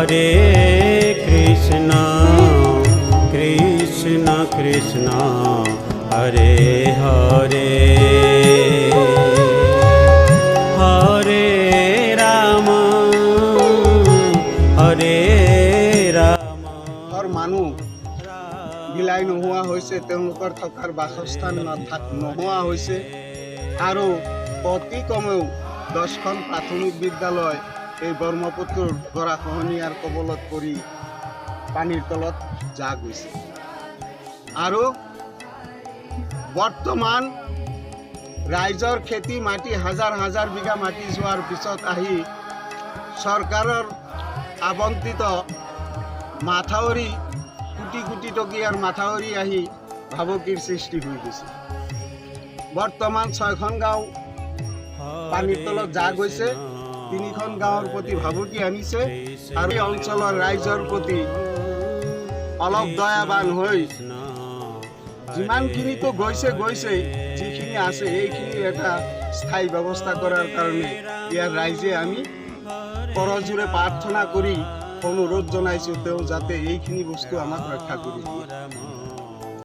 हरे कृष्णा कृष्णा कृष्णा हरे हरे हरे राम हरे राम। और मानुह বিলাই নোহোৱা হৈছে, তেওঁলোকৰ থকাৰ বাসস্থান নোহোৱা হৈছে আৰু অতি কমেও 10খন প্ৰাথমিক বিদ্যালয় এই ব্ৰহ্মপুত্ৰৰ গৰাখহনীয়াৰ কবলত পৰি পানীৰ তলত যা গৈছে। আৰু বৰ্তমান ৰাইজৰ খেতি মাটি হাজাৰ হাজাৰ বিঘা মাটি যোৱাৰ পিছত আহি চৰকাৰৰ আবণ্টিত মাথাউৰি কোটি কোটি টকীয়াৰ মাথাউৰি আহি ভাবুকিৰ সৃষ্টি হৈ গৈছে। বৰ্তমান 6খন গাঁও পানীৰ তলত যা গৈছে, 3খন গাঁৱৰ প্ৰতি ভাবুকি আনিছে আৰু এই অঞ্চলৰ ৰাইজৰ প্ৰতি অলপ দয়াবান হৈ যিমানখিনিতো গৈছে যিখিনি আছে এইখিনি এটা স্থায়ী ব্যৱস্থা কৰাৰ কাৰণে ইয়াৰ ৰাইজে আমি কৰজোৰে প্ৰাৰ্থনা কৰি অনুৰোধ জনাইছোঁ তেওঁ যাতে এইখিনি বস্তু আমাক ৰক্ষা কৰি দিয়ে।